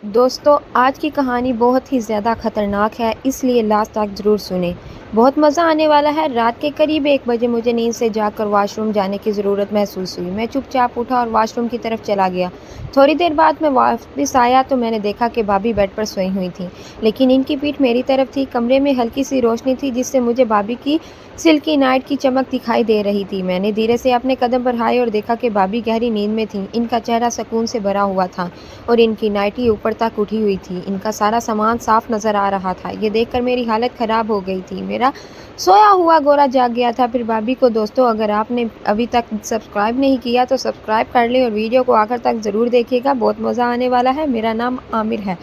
दोस्तों, आज की कहानी बहुत ही ज़्यादा ख़तरनाक है, इसलिए लास्ट तक ज़रूर सुनें। बहुत मज़ा आने वाला है। रात के करीब 1 बजे मुझे नींद से जागकर वॉशरूम जाने की ज़रूरत महसूस हुई। मैं चुपचाप उठा और वॉशरूम की तरफ चला गया। थोड़ी देर बाद मैं वापस आया तो मैंने देखा कि भाभी बेड पर सोई हुई थीं, लेकिन इनकी पीठ मेरी तरफ थी। कमरे में हल्की सी रोशनी थी, जिससे मुझे भाभी की सिल्की नाइट की चमक दिखाई दे रही थी। मैंने धीरे से अपने कदम बढ़ाए और देखा कि भाभी गहरी नींद में थीं। इनका चेहरा सुकून से भरा हुआ था और इनकी नाइटी ऊपर तक उठी हुई थी। इनका सारा सामान साफ नज़र आ रहा था। ये देखकर मेरी हालत ख़राब हो गई थी। मेरा सोया हुआ गोरा जाग गया था। फिर भाभी को दोस्तों, अगर आपने अभी तक सब्सक्राइब नहीं किया तो सब्सक्राइब कर लें और वीडियो को आखिर तक ज़रूर देखिएगा, बहुत मज़ा आने वाला है। मेरा नाम आमिर है।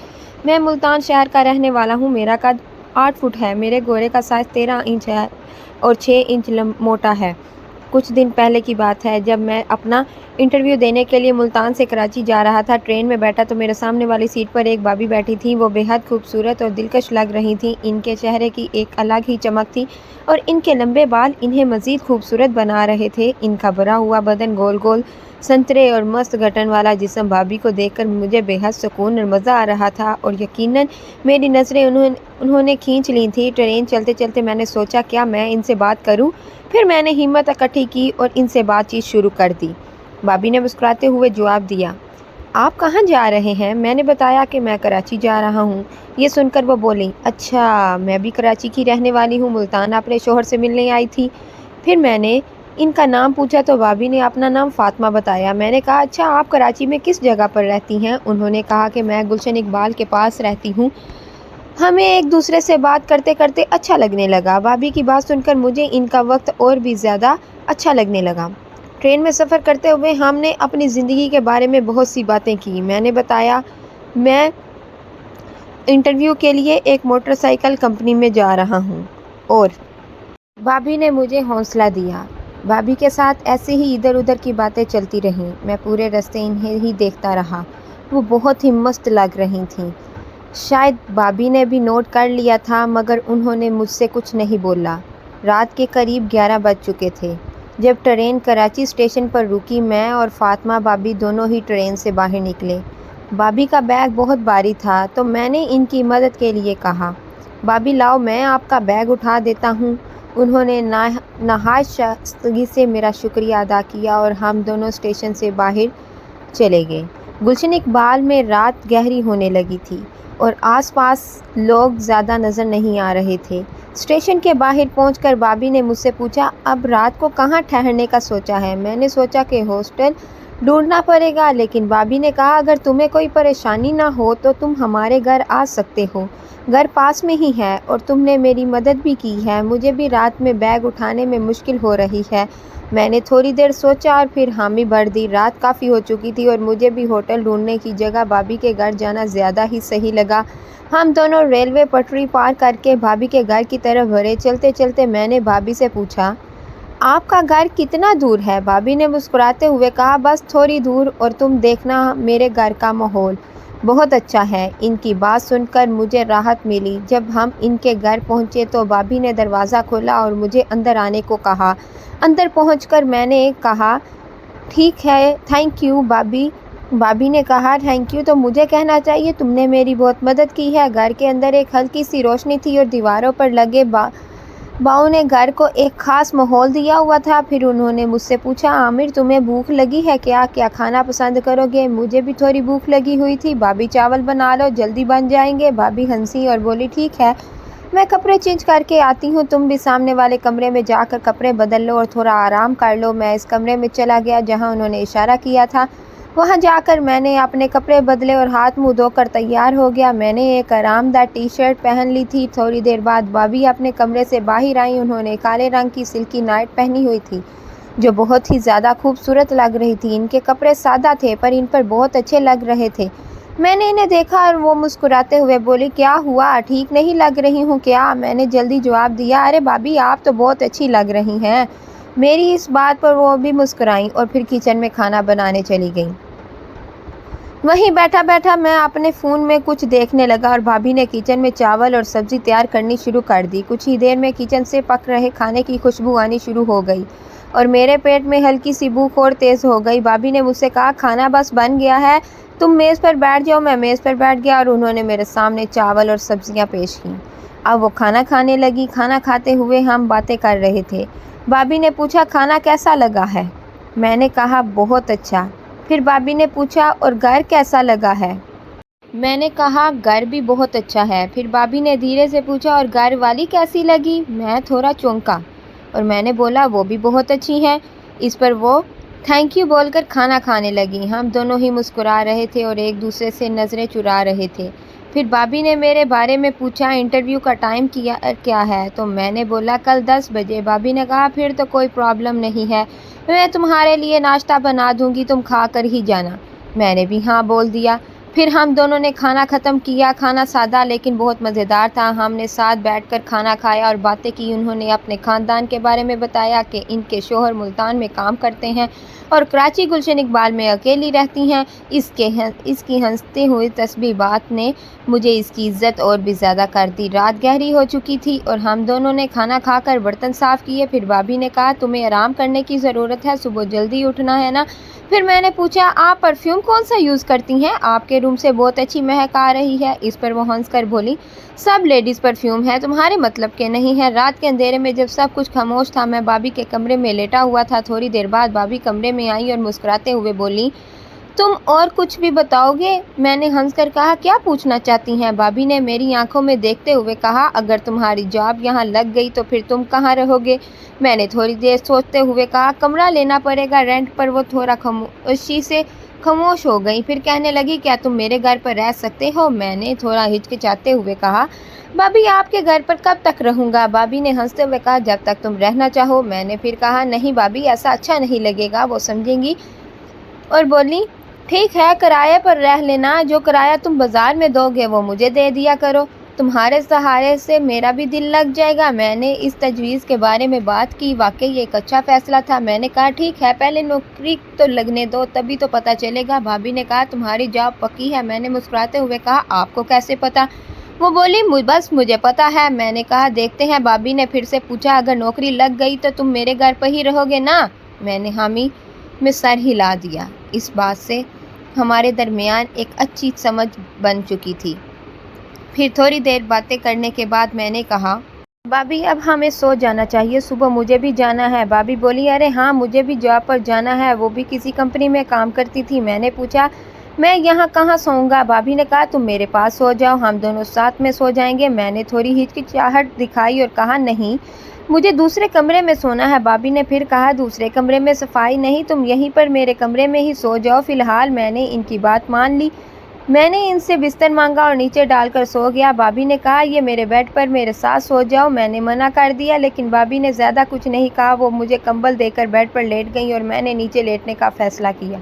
मैं मुल्तान शहर का रहने वाला हूँ। मेरा कद 8 फुट है। मेरे गोरे का साइज़ 13 इंच है और 6 इंच मोटा है। कुछ दिन पहले की बात है, जब मैं अपना इंटरव्यू देने के लिए मुल्तान से कराची जा रहा था। ट्रेन में बैठा तो मेरे सामने वाली सीट पर एक भाभी बैठी थी। वो बेहद खूबसूरत और दिलकश लग रही थी। इनके चेहरे की एक अलग ही चमक थी और इनके लंबे बाल इन्हें मज़ीद खूबसूरत बना रहे थे। इनका भरा हुआ बदन, गोल गोल संतरे और मस्त गठन वाला जिस्म। भाभी को देखकर मुझे बेहद सुकून और मज़ा आ रहा था और यकीनन मेरी नज़रें उन्होंने खींच ली थी। ट्रेन चलते चलते मैंने सोचा, क्या मैं इनसे बात करूं? फिर मैंने हिम्मत इकट्ठी की और इनसे बातचीत शुरू कर दी। भाभी ने मुस्कुराते हुए जवाब दिया, आप कहाँ जा रहे हैं? मैंने बताया कि मैं कराची जा रहा हूँ। ये सुनकर वो बोली, अच्छा, मैं भी कराची की रहने वाली हूँ। मुल्तान अपने शोहर से मिलने आई थी। फिर मैंने इनका नाम पूछा तो भाभी ने अपना नाम फ़ातिमा बताया। मैंने कहा, अच्छा, आप कराची में किस जगह पर रहती हैं? उन्होंने कहा कि मैं गुलशन इकबाल के पास रहती हूँ। हमें एक दूसरे से बात करते करते अच्छा लगने लगा। भाभी की बात सुनकर मुझे इनका वक्त और भी ज़्यादा अच्छा लगने लगा। ट्रेन में सफ़र करते हुए हमने अपनी ज़िंदगी के बारे में बहुत सी बातें की। मैंने बताया, मैं इंटरव्यू के लिए एक मोटरसाइकिल कंपनी में जा रहा हूँ और भाभी ने मुझे हौसला दिया। भाभी के साथ ऐसे ही इधर उधर की बातें चलती रहीं। मैं पूरे रास्ते इन्हें ही देखता रहा। वो बहुत ही मस्त लग रही थीं। शायद भाभी ने भी नोट कर लिया था, मगर उन्होंने मुझसे कुछ नहीं बोला। रात के करीब 11 बज चुके थे। जब ट्रेन कराची स्टेशन पर रुकी, मैं और फातिमा भाभी दोनों ही ट्रेन से बाहर निकले। भाभी का बैग बहुत भारी था तो मैंने इनकी मदद के लिए कहा, भाभी लाओ, मैं आपका बैग उठा देता हूँ। उन्होंने नहायत शाइस्तगी से मेरा शुक्रिया अदा किया और हम दोनों स्टेशन से बाहर चले गए। गुलशन इकबाल में रात गहरी होने लगी थी और आसपास लोग ज़्यादा नज़र नहीं आ रहे थे। स्टेशन के बाहर पहुंचकर भाभी ने मुझसे पूछा, अब रात को कहाँ ठहरने का सोचा है? मैंने सोचा कि हॉस्टल ढूंढना पड़ेगा, लेकिन भाभी ने कहा, अगर तुम्हें कोई परेशानी ना हो तो तुम हमारे घर आ सकते हो। घर पास में ही है और तुमने मेरी मदद भी की है। मुझे भी रात में बैग उठाने में मुश्किल हो रही है। मैंने थोड़ी देर सोचा और फिर हामी भर दी। रात काफ़ी हो चुकी थी और मुझे भी होटल ढूंढने की जगह भाभी के घर जाना ज़्यादा ही सही लगा। हम दोनों रेलवे पटरी पार करके भाभी के घर की तरफ बढ़े। चलते चलते मैंने भाभी से पूछा, आपका घर कितना दूर है? भाभी ने मुस्कुराते हुए कहा, बस थोड़ी दूर, और तुम देखना मेरे घर का माहौल बहुत अच्छा है। इनकी बात सुनकर मुझे राहत मिली। जब हम इनके घर पहुंचे तो भाभी ने दरवाज़ा खोला और मुझे अंदर आने को कहा। अंदर पहुंचकर मैंने कहा, ठीक है, थैंक यू भाभी। भाभी ने कहा, थैंक यू तो मुझे कहना चाहिए, तुमने मेरी बहुत मदद की है। घर के अंदर एक हल्की सी रोशनी थी और दीवारों पर लगे बाऊ ने घर को एक ख़ास माहौल दिया हुआ था। फिर उन्होंने मुझसे पूछा, आमिर, तुम्हें भूख लगी है क्या? क्या खाना पसंद करोगे? मुझे भी थोड़ी भूख लगी हुई थी। भाभी, चावल बना लो, जल्दी बन जाएंगे। भाभी हंसी और बोली, ठीक है, मैं कपड़े चेंज करके आती हूँ। तुम भी सामने वाले कमरे में जाकर कपड़े बदल लो और थोड़ा आराम कर लो। मैं इस कमरे में चला गया जहाँ उन्होंने इशारा किया था। वहाँ जाकर मैंने अपने कपड़े बदले और हाथ मुंह धोकर तैयार हो गया। मैंने एक आरामदार टी शर्ट पहन ली थी। थोड़ी देर बाद भाभी अपने कमरे से बाहर आई। उन्होंने काले रंग की सिल्की नाइट पहनी हुई थी जो बहुत ही ज़्यादा खूबसूरत लग रही थी। इनके कपड़े सादा थे पर इन पर बहुत अच्छे लग रहे थे। मैंने इन्हें देखा और वो मुस्कुराते हुए बोली, क्या हुआ, ठीक नहीं लग रही हूँ क्या? मैंने जल्दी जवाब दिया, अरे भाभी, आप तो बहुत अच्छी लग रही हैं। मेरी इस बात पर वो भी मुस्कुराईं और फिर किचन में खाना बनाने चली गईं। वहीं बैठा बैठा मैं अपने फ़ोन में कुछ देखने लगा और भाभी ने किचन में चावल और सब्ज़ी तैयार करनी शुरू कर दी। कुछ ही देर में किचन से पक रहे खाने की खुशबू आनी शुरू हो गई। और मेरे पेट में हल्की सी भूख और तेज़ हो गई। भाभी ने मुझसे कहा, खाना बस बन गया है, तुम मेज़ पर बैठ जाओ। मैं मेज़ पर बैठ गया और उन्होंने मेरे सामने चावल और सब्जियां पेश की। अब वो खाना खाने लगी। खाना खाते हुए हम बातें कर रहे थे। भाभी ने पूछा, खाना कैसा लगा है? मैंने कहा, बहुत अच्छा। फिर भाभी ने पूछा, और घर कैसा लगा है? मैंने कहा, घर भी बहुत अच्छा है। फिर भाभी ने धीरे से पूछा, और घर वाली कैसी लगी? मैं थोड़ा चौंका और मैंने बोला, वो भी बहुत अच्छी हैं। इस पर वो थैंक यू बोलकर खाना खाने लगी। हम दोनों ही मुस्कुरा रहे थे और एक दूसरे से नज़रें चुरा रहे थे। फिर भाभी ने मेरे बारे में पूछा, इंटरव्यू का टाइम क्या है? तो मैंने बोला, कल 10 बजे। भाभी ने कहा, फिर तो कोई प्रॉब्लम नहीं है, मैं तुम्हारे लिए नाश्ता बना दूंगी, तुम खा कर ही जाना। मैंने भी हाँ बोल दिया। फिर हम दोनों ने खाना ख़त्म किया। खाना सादा लेकिन बहुत मज़ेदार था। हमने साथ बैठकर खाना खाया और बातें की। उन्होंने अपने ख़ानदान के बारे में बताया कि इनके शोहर मुल्तान में काम करते हैं और कराची गुलशन इकबाल में अकेली रहती हैं। इसकी हंसते हुए तस्बीहात ने मुझे इसकी इज़्ज़त और भी ज़्यादा कर दी। रात गहरी हो चुकी थी और हम दोनों ने खाना खाकर बर्तन साफ़ किए। फिर भाभी ने कहा, तुम्हें आराम करने की ज़रूरत है, सुबह जल्दी उठना है ना? फिर मैंने पूछा, आप परफ्यूम कौन सा यूज़ करती हैं? आपके रूम से बहुत अच्छी महक आ रही है। इस पर वो हंसकर बोली, सब लेडीज़ परफ्यूम है, तुम्हारे मतलब के नहीं है। रात के अंधेरे में जब सब कुछ खामोश था, मैं भाभी के कमरे में लेटा हुआ था। थोड़ी देर बाद भाभी कमरे में आई और मुस्कुराते हुए बोली, तुम और कुछ भी बताओगे? मैंने हंसकर कहा, क्या पूछना चाहती हैं? भाभी ने मेरी आंखों में देखते हुए कहा, अगर तुम्हारी जॉब यहाँ लग गई तो फिर तुम कहाँ रहोगे? मैंने थोड़ी देर सोचते हुए कहा, कमरा लेना पड़ेगा रेंट पर। वो थोड़ा खामोशी से खामोश हो गई। फिर कहने लगी, क्या तुम मेरे घर पर रह सकते हो? मैंने थोड़ा हिचकिचाते हुए कहा, भाभी आपके घर पर कब तक रहूँगा? भाभी ने हंसते हुए कहा, जब तक तुम रहना चाहो। मैंने फिर कहा, नहीं भाभी, ऐसा अच्छा नहीं लगेगा, वो समझेंगी। और बोली, ठीक है, किराए पर रह लेना। जो किराया तुम बाजार में दोगे वो मुझे दे दिया करो, तुम्हारे सहारे से मेरा भी दिल लग जाएगा। मैंने इस तजवीज़ के बारे में बात की। वाकई ये एक अच्छा फ़ैसला था। मैंने कहा, ठीक है, पहले नौकरी तो लगने दो, तभी तो पता चलेगा। भाभी ने कहा, तुम्हारी जॉब पक्की है? मैंने मुस्कुराते हुए कहा, आपको कैसे पता? वो बोली, बस मुझे पता है। मैंने कहा, देखते हैं। भाभी ने फिर से पूछा, अगर नौकरी लग गई तो तुम मेरे घर पर ही रहोगे ना? मैंने हामी में सर हिला दिया। इस बात से हमारे दरमियान एक अच्छी समझ बन चुकी थी। फिर थोड़ी देर बातें करने के बाद मैंने कहा, भाभी अब हमें सो जाना चाहिए, सुबह मुझे भी जाना है। भाभी बोली, अरे हाँ, मुझे भी जॉब पर जाना है। वो भी किसी कंपनी में काम करती थी। मैंने पूछा, मैं यहाँ कहाँ सोऊंगा? भाभी ने कहा, तुम मेरे पास सो जाओ, हम दोनों साथ में सो जाएंगे। मैंने थोड़ी हिचकिचाहट दिखाई और कहा, नहीं, मुझे दूसरे कमरे में सोना है। भाभी ने फिर कहा, दूसरे कमरे में सफाई नहीं, तुम यहीं पर मेरे कमरे में ही सो जाओ फ़िलहाल। मैंने इनकी बात मान ली। मैंने इनसे बिस्तर मांगा और नीचे डालकर सो गया। भाभी ने कहा, ये मेरे बेड पर मेरे साथ सो जाओ। मैंने मना कर दिया, लेकिन भाभी ने ज़्यादा कुछ नहीं कहा। वो मुझे कंबल देकर बेड पर लेट गई और मैंने नीचे लेटने का फ़ैसला किया।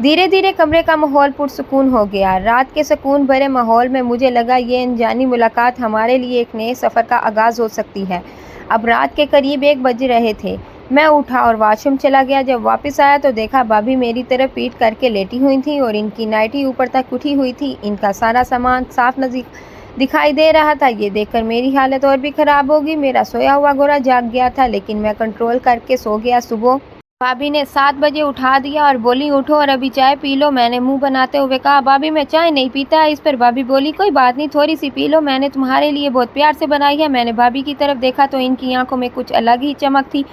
धीरे धीरे कमरे का माहौल पुरसुकून हो गया। रात के सुकून भरे माहौल में मुझे लगा, ये अनजानी मुलाकात हमारे लिए एक नए सफ़र का आगाज़ हो सकती है। अब रात के करीब 1 बज रहे थे। मैं उठा और वॉशरूम चला गया। जब वापस आया तो देखा भाभी मेरी तरफ पीठ करके लेटी हुई थी और इनकी नाइटी ऊपर तक उठी हुई थी। इनका सारा सामान साफ नज़ीर दिखाई दे रहा था। ये देखकर मेरी हालत और भी ख़राब होगी। मेरा सोया हुआ गोरा जाग गया था, लेकिन मैं कंट्रोल करके सो गया। सुबह भाभी ने 7 बजे उठा दिया और बोली, उठो और अभी चाय पी लो। मैंने मुंह बनाते हुए कहा, भाभी मैं चाय नहीं पीता। इस पर भाभी बोली, कोई बात नहीं, थोड़ी सी पी लो, मैंने तुम्हारे लिए बहुत प्यार से बनाई है। मैंने भाभी की तरफ देखा तो इनकी आंखों में कुछ अलग ही चमक थी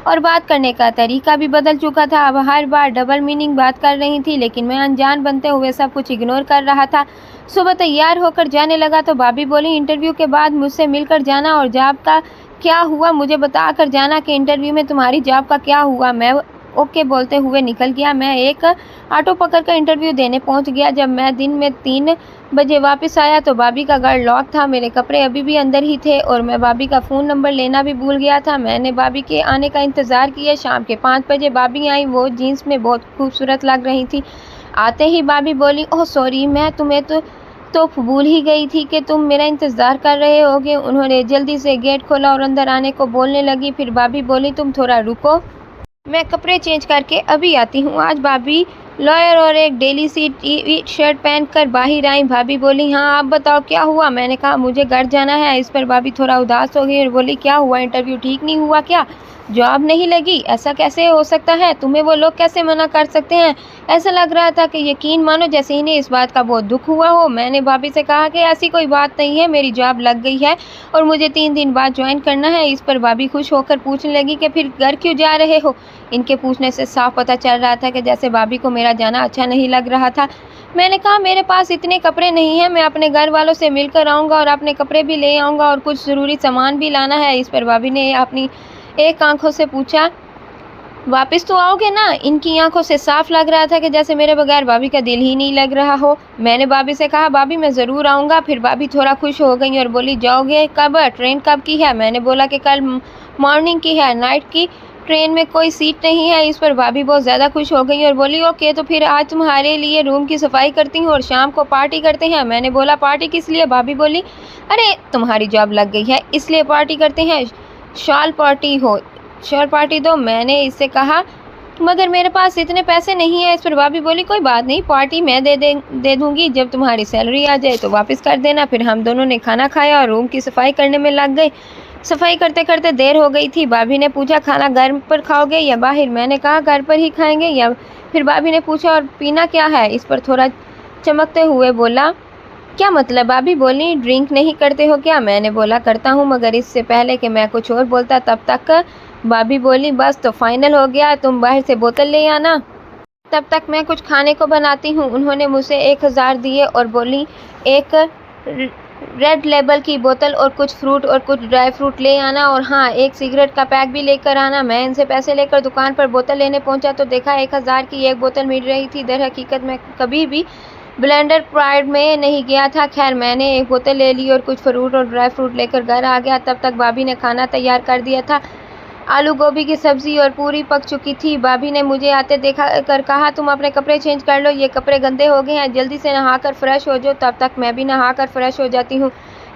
और बात करने का तरीका भी बदल चुका था। अब हर बार डबल मीनिंग बात कर रही थी, लेकिन मैं अनजान बनते हुए सब कुछ इग्नोर कर रहा था। सुबह तैयार होकर जाने लगा तो भाभी बोली, इंटरव्यू के बाद मुझसे मिलकर जाना और जॉब का क्या हुआ मुझे बता कर जाना कि इंटरव्यू में तुम्हारी जॉब का क्या हुआ। मैं ओके बोलते हुए निकल गया। मैं एक ऑटो पकड़कर इंटरव्यू देने पहुंच गया। जब मैं दिन में 3 बजे वापस आया तो भाभी का घर लॉक था। मेरे कपड़े अभी भी अंदर ही थे और मैं भाभी का फ़ोन नंबर लेना भी भूल गया था। मैंने भाभी के आने का इंतज़ार किया। शाम के 5 बजे भाभी आई। वो जीन्स में बहुत खूबसूरत लग रही थी। आते ही भाभी बोली, ओह सॉरी, मैं तुम्हें तो भूल ही गई थी कि तुम मेरा इंतज़ार कर रहे होगे। उन्होंने जल्दी से गेट खोला और अंदर आने को बोलने लगी। फिर भाभी बोली, तुम थोड़ा रुको, मैं कपड़े चेंज करके अभी आती हूँ। आज भाभी लॉयर और एक डेली सी टी शर्ट पहनकर बाहर आई। भाभी बोली, हाँ आप बताओ क्या हुआ? मैंने कहा, मुझे घर जाना है। इस पर भाभी थोड़ा उदास हो गई और बोली, क्या हुआ, इंटरव्यू ठीक नहीं हुआ क्या? जॉब नहीं लगी, ऐसा कैसे हो सकता है? तुम्हें वो लोग कैसे मना कर सकते हैं? ऐसा लग रहा था कि यकीन मानो जैसे इन्हें इस बात का बहुत दुख हुआ हो। मैंने भाभी से कहा कि ऐसी कोई बात नहीं है, मेरी जॉब लग गई है और मुझे 3 दिन बाद ज्वाइन करना है। इस पर भाभी खुश होकर पूछने लगी कि फिर घर क्यों जा रहे हो? इनके पूछने से साफ पता चल रहा था कि जैसे भाभी को मेरा जाना अच्छा नहीं लग रहा था। मैंने कहा मेरे पास इतने कपड़े नहीं हैं, मैं अपने घर वालों से मिलकर आऊँगा और अपने कपड़े भी ले आऊँगा और कुछ ज़रूरी सामान भी लाना है। इस पर भाभी ने अपनी एक आंखों से पूछा, वापस तो आओगे ना? इनकी आंखों से साफ लग रहा था कि जैसे मेरे बगैर भाभी का दिल ही नहीं लग रहा हो। मैंने भाभी से कहा, भाभी मैं ज़रूर आऊँगा। फिर भाभी थोड़ा खुश हो गई और बोली, जाओगे कब? ट्रेन कब की है? मैंने बोला कि कल मॉर्निंग की है, नाइट की ट्रेन में कोई सीट नहीं है। इस पर भाभी बहुत ज़्यादा खुश हो गई और बोली, ओके तो फिर आज तुम्हारे लिए रूम की सफाई करती हूँ और शाम को पार्टी करते हैं। मैंने बोला, पार्टी किस लिए? भाभी बोली, अरे तुम्हारी जॉब लग गई है इसलिए पार्टी करते हैं, शॉल पार्टी दो। मैंने इससे कहा, मगर मेरे पास इतने पैसे नहीं है। इस पर भाभी बोली, कोई बात नहीं, पार्टी मैं दे दूंगी, जब तुम्हारी सैलरी आ जाए तो वापस कर देना। फिर हम दोनों ने खाना खाया और रूम की सफाई करने में लग गए। सफाई करते करते देर हो गई थी। भाभी ने पूछा, खाना घर पर खाओगे या बाहर? मैंने कहा घर पर ही खाएंगे। या फिर भाभी ने पूछा, और पीना क्या है? इस पर थोड़ा चमकते हुए बोला, क्या मतलब? भाभी बोली, ड्रिंक नहीं करते हो क्या? मैंने बोला, करता हूँ, मगर इससे पहले कि मैं कुछ और बोलता तब तक भाभी बोली, बस तो फाइनल हो गया, तुम बाहर से बोतल ले आना, तब तक मैं कुछ खाने को बनाती हूँ। उन्होंने मुझे 1000 दिए और बोली, एक रेड लेबल की बोतल और कुछ फ्रूट और कुछ ड्राई फ्रूट ले आना, और हाँ, एक सिगरेट का पैक भी लेकर आना। मैं इनसे पैसे लेकर दुकान पर बोतल लेने पहुंचा तो देखा 1000 की एक बोतल मिल रही थी। दर हकीकत मैं कभी भी ब्लेंडर प्राइड में नहीं गया था। खैर, मैंने एक बोतल ले ली और कुछ फ्रूट और ड्राई फ्रूट लेकर घर आ गया। तब तक भाभी ने खाना तैयार कर दिया था। आलू गोभी की सब्जी और पूरी पक चुकी थी। भाभी ने मुझे आते देखा कर कहा, तुम अपने कपड़े चेंज कर लो, ये कपड़े गंदे हो गए हैं, जल्दी से नहाकर फ्रेश हो जाओ। तब तक मैं भी नहाकर फ्रेश हो जाती हूँ।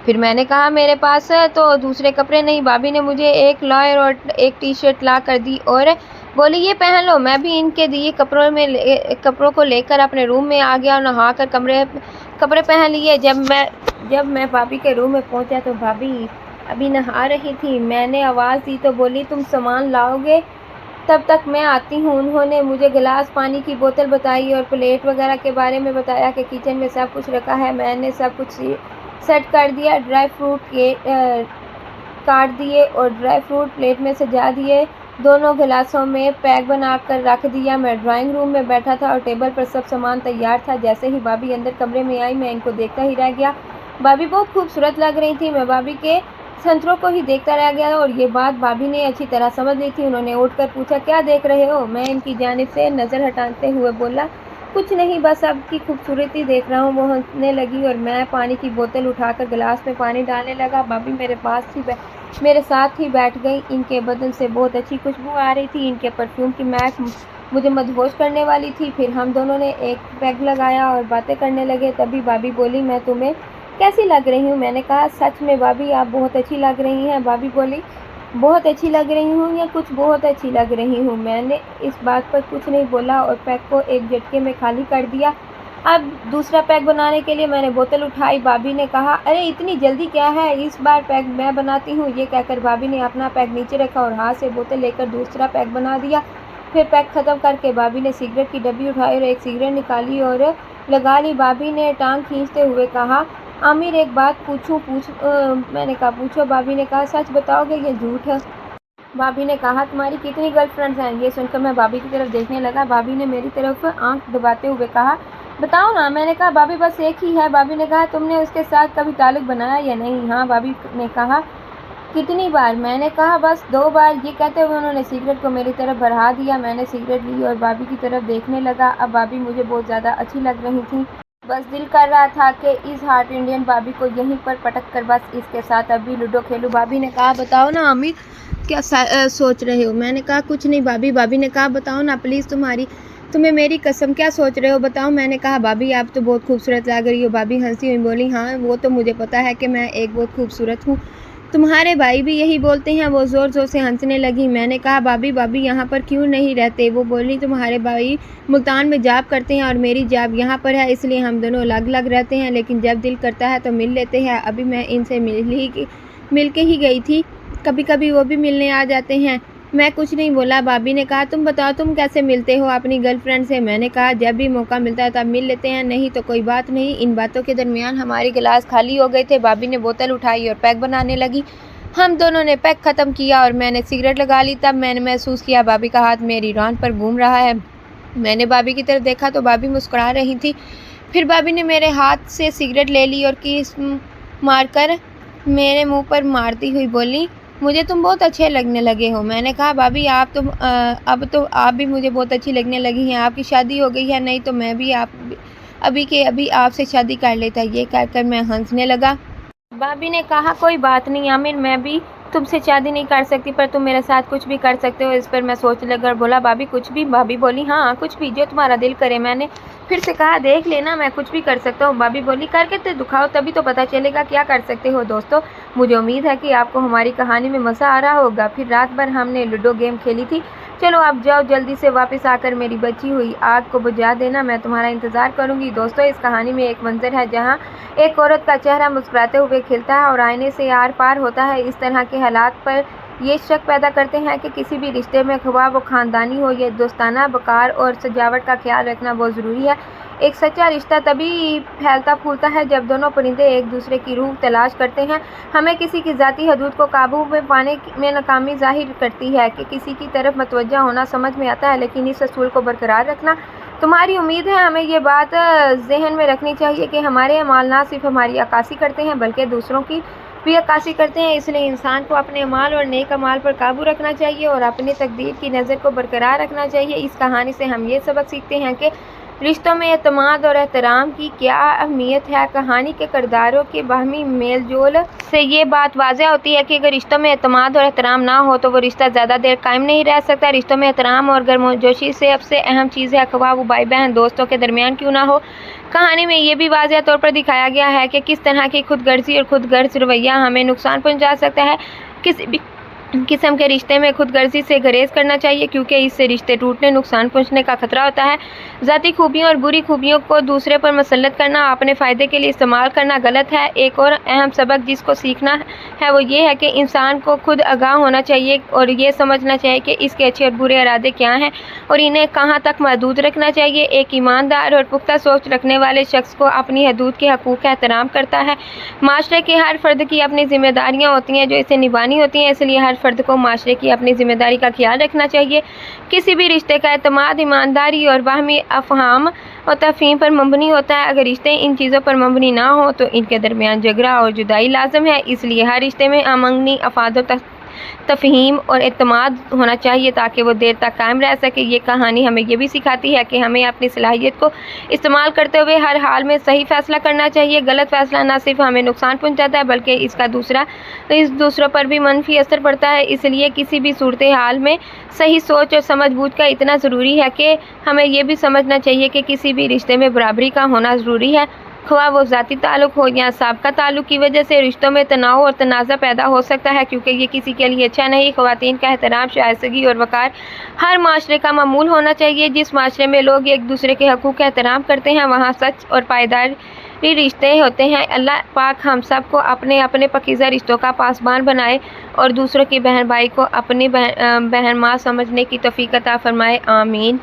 फिर मैंने कहा, मेरे पास तो दूसरे कपड़े नहीं। भाभी ने मुझे एक लॉयर और एक टी-शर्ट ला कर दी और बोली, ये पहन लो। मैं भी इनके दिए कपड़ों को लेकर अपने रूम में आ गया और नहाकर कपड़े पहन लिए। जब मैं भाभी के रूम में पहुंचा तो भाभी अभी नहा रही थी। मैंने आवाज़ दी तो बोली, तुम सामान लाओगे? तब तक मैं आती हूँ। उन्होंने मुझे गिलास, पानी की बोतल बताई और प्लेट वगैरह के बारे में बताया कि किचन में सब कुछ रखा है। मैंने सब कुछ सेट कर दिया, ड्राई फ्रूट के काट दिए और ड्राई फ्रूट प्लेट में सजा दिए, दोनों गिलासों में पैक बनाकर रख दिया। मैं ड्राइंग रूम में बैठा था और टेबल पर सब सामान तैयार था। जैसे ही भाभी अंदर कमरे में आई, मैं इनको देखता ही रह गया। भाभी बहुत खूबसूरत लग रही थी। मैं भाभी के संतरों को ही देखता रह गया और ये बात भाभी ने अच्छी तरह समझ ली थी। उन्होंने उठकर पूछा, क्या देख रहे हो? मैं इनकी जानिब से नज़र हटाते हुए बोला, कुछ नहीं, बस आपकी खूबसूरती देख रहा हूँ। वो हंसने लगी और मैं पानी की बोतल उठाकर गिलास में पानी डालने लगा। भाभी मेरे साथ ही बैठ गई। इनके बदन से बहुत अच्छी खुशबू आ रही थी। इनके परफ्यूम की महक मुझे मदहोश करने वाली थी। फिर हम दोनों ने एक पैग लगाया और बातें करने लगे। तभी भाभी बोली, मैं तुम्हें कैसी लग रही हूँ? मैंने कहा, सच में भाभी आप बहुत अच्छी लग रही हैं। भाभी बोली, बहुत अच्छी लग रही हूँ या कुछ बहुत अच्छी लग रही हूँ? मैंने इस बात पर कुछ नहीं बोला और पैक को एक झटके में खाली कर दिया। अब दूसरा पैक बनाने के लिए मैंने बोतल उठाई। भाभी ने कहा, अरे इतनी जल्दी क्या है, इस बार पैक मैं बनाती हूँ। ये कहकर भाभी ने अपना पैक नीचे रखा और हाथ से बोतल लेकर दूसरा पैक बना दिया। फिर पैक ख़त्म करके भाभी ने सिगरेट की डब्बी उठाई और एक सिगरेट निकाली और लगा ली। भाभी ने टांग खींचते हुए कहा, आमिर एक बात मैंने कहा, पूछो। भाभी ने कहा, सच बताओगे या झूठ है? भाभी ने कहा, तुम्हारी कितनी गर्लफ्रेंड्स हैं? ये सुनकर मैं भाभी की तरफ देखने लगा। भाभी ने मेरी तरफ आंख दबाते हुए कहा, बताओ ना। मैंने कहा, भाभी बस एक ही है। भाभी ने कहा, तुमने उसके साथ कभी ताल्लुक़ बनाया या नहीं? हाँ। भाभी ने कहा, कितनी बार? मैंने कहा, बस 2 बार। ये कहते हुए उन्होंने सिगरेट को मेरी तरफ बढ़ा दिया। मैंने सिगरेट ली और भाभी की तरफ देखने लगा। अब भाभी मुझे बहुत ज़्यादा अच्छी लग रही थी। बस दिल कर रहा था कि इस हार्ट इंडियन भाभी को यहीं पर पटक कर बस इसके साथ अभी लूडो खेलूँ। भाभी ने कहा, बताओ ना आमिर, क्या सोच रहे हो? मैंने कहा, कुछ नहीं भाभी। भाभी ने कहा, बताओ ना प्लीज़, तुम्हें मेरी कसम, क्या सोच रहे हो? बताओ। मैंने कहा, भाभी आप तो बहुत खूबसूरत लग रही हो। भाभी हंसी हुई बोली, हाँ वो तो मुझे पता है कि मैं एक बहुत खूबसूरत हूँ, तुम्हारे भाई भी यही बोलते हैं। वो ज़ोर ज़ोर से हंसने लगी। मैंने कहा, भाभी यहाँ पर क्यों नहीं रहते? वो बोली, तुम्हारे भाई मुल्तान में जॉब करते हैं और मेरी जॉब यहाँ पर है, इसलिए हम दोनों अलग अलग रहते हैं, लेकिन जब दिल करता है तो मिल लेते हैं। अभी मैं इनसे मिल के ही गई थी, कभी कभी वो भी मिलने आ जाते हैं। मैं कुछ नहीं बोला। भाभी ने कहा तुम बताओ तुम कैसे मिलते हो अपनी गर्लफ्रेंड से? मैंने कहा जब भी मौका मिलता है तब मिल लेते हैं, नहीं तो कोई बात नहीं। इन बातों के दरमियान हमारे गिलास खाली हो गए थे। भाभी ने बोतल उठाई और पैक बनाने लगी। हम दोनों ने पैक ख़त्म किया और मैंने सिगरेट लगा ली। तब मैंने महसूस किया भाभी का हाथ मेरी रान पर घूम रहा है। मैंने भाभी की तरफ देखा तो भाभी मुस्कुरा रही थी। फिर भाभी ने मेरे हाथ से सिगरेट ले ली और किस मारकर मेरे मुंह पर मारती हुई बोली, मुझे तुम बहुत अच्छे लगने लगे हो। मैंने कहा भाभी आप तुम अब तो आप भी मुझे बहुत अच्छी लगने लगी हैं। आपकी शादी हो गई है, नहीं तो मैं भी अभी के अभी आपसे शादी कर लेता। ये कहकर मैं हंसने लगा। भाभी ने कहा कोई बात नहीं आमिर, मैं भी तुमसे शादी नहीं कर सकती पर तुम मेरे साथ कुछ भी कर सकते हो। इस पर मैं सोचने लगा और बोला भाभी कुछ भी? भाभी बोली हाँ कुछ भी, जो तुम्हारा दिल करे। मैंने फिर से कहा देख लेना मैं कुछ भी कर सकता हूँ। भाभी बोली करके तो दिखाओ, तभी तो पता चलेगा क्या कर सकते हो। दोस्तों मुझे उम्मीद है कि आपको हमारी कहानी में मज़ा आ रहा होगा। फिर रात भर हमने लूडो गेम खेली थी। चलो अब जाओ जल्दी से वापस आकर मेरी बची हुई आग को बुझा देना, मैं तुम्हारा इंतज़ार करूँगी। दोस्तों इस कहानी में एक मंजर है जहाँ एक औरत का चेहरा मुस्कुराते हुए खिलता है और आईने से आर पार होता है। इस तरह के हालात पर ये शक पैदा करते हैं कि किसी भी रिश्ते में ख्वाह वो ख़ानदानी हो या दोस्ताना, वक़ार और सजावट का ख्याल रखना बहुत ज़रूरी है। एक सच्चा रिश्ता तभी फैलता फूलता है जब दोनों परिंदे एक दूसरे की रूह तलाश करते हैं। हमें किसी की ज़ाती हदूद को काबू में पाने में नाकामी ज़ाहिर करती है कि किसी की तरफ मतवज्जा होना समझ में आता है, लेकिन इस असूल को बरकरार रखना तुम्हारी उम्मीद है। हमें ये बात जहन में रखनी चाहिए कि हमारे अमाल ना सिर्फ हमारी अक्कासी करते हैं बल्कि दूसरों की भी अक्कासी करते हैं। इसलिए इंसान को अपने अमाल और नेक अमाल पर काबू रखना चाहिए और अपनी तकदीर की नज़र को बरकरार रखना चाहिए। इस कहानी से हम ये सबक सीखते हैं कि रिश्तों में एतमाद और एहतराम की क्या अहमियत है। कहानी के किरदारों के बाहमी मेल जोल से ये बात वाज़ह होती है कि अगर रिश्तों में एतमाद और एहतराम ना हो तो वो रिश्ता ज़्यादा देर कायम नहीं रह सकता। रिश्तों में एहतराम और गर्मजोशी से सबसे अहम चीज़ है, ख्वाह वो भाई बहन दोस्तों के दरमियान क्यों ना हो। कहानी में ये भी वाज़ह तौर पर दिखाया गया है कि किस तरह की खुदगर्जी और खुदगर्ज रवैया हमें नुकसान पहुँचा सकता है। किसी भी किस्म के रिश्ते में खुदगर्जी से गुरेज करना चाहिए क्योंकि इससे रिश्ते टूटने, नुकसान पहुंचने का खतरा होता है। ज़ाती खूबियों और बुरी खूबियों को दूसरे पर मुसल्लत करना, अपने फ़ायदे के लिए इस्तेमाल करना गलत है। एक और अहम सबक जिसको सीखना है वो ये है कि इंसान को खुद आगाह होना चाहिए और ये समझना चाहिए कि इसके अच्छे और बुरे इरादे क्या हैं और इन्हें कहाँ तक महदूद रखना चाहिए। एक ईमानदार और पुख्ता सोच रखने वाले शख्स को अपनी हदूद के हकूक़ का एहतराम करता है। माशरे के हर फ़र्द की अपनी जिम्मेदारियाँ होती हैं जो इसे निभानी होती हैं, इसलिए हर फ़र्द को माशरे की अपनी जिम्मेदारी का ख्याल रखना चाहिए। किसी भी रिश्ते का एतमाद ईमानदारी और बाहमी अफहाम और तफहीम पर मबनी होता है। अगर रिश्ते इन चीज़ों पर मबनी ना हो तो इनके दरमियान झगड़ा और जुदाई लाजम है। इसलिए हर रिश्ते में अमंगनी अफाद तफहीम और एतमाद होना चाहिए ताकि वो देर तक कायम रह सके। ये कहानी हमें ये भी सिखाती है कि हमें अपनी सलाहियत को इस्तेमाल करते हुए हर हाल में सही फ़ैसला करना चाहिए। गलत फ़ैसला ना सिर्फ हमें नुकसान पहुंचाता है बल्कि इसका दूसरों पर भी मनफी असर पड़ता है। इसलिए किसी भी सूरत हाल में सही सोच और समझ बूझ का इतना ज़रूरी है कि हमें यह भी समझना चाहिए कि किसी भी रिश्ते में बराबरी का होना ज़रूरी है। ख्वाह वो ज़ाती ताल्लुक़ हो या साबका ताल्लुक़ की वजह से रिश्तों में तनाव और तनाज़ा पैदा हो सकता है क्योंकि ये किसी के लिए अच्छा नहीं। ख़वातीन का एहतराम, शाइस्तगी और वक़ार हर माशरे का मामूल होना चाहिए। जिस माशरे में लोग एक दूसरे के हकूक़ का एहतराम करते हैं वहाँ सच और पायदार रिश्ते होते हैं। अल्लाह पाक हम सब को अपने अपने पाकीज़ा रिश्तों का पासबान बनाए और दूसरों की बहन भाई को अपनी बहन माँ समझने की तौफ़ीक़ अता फ़रमाए। आमीन।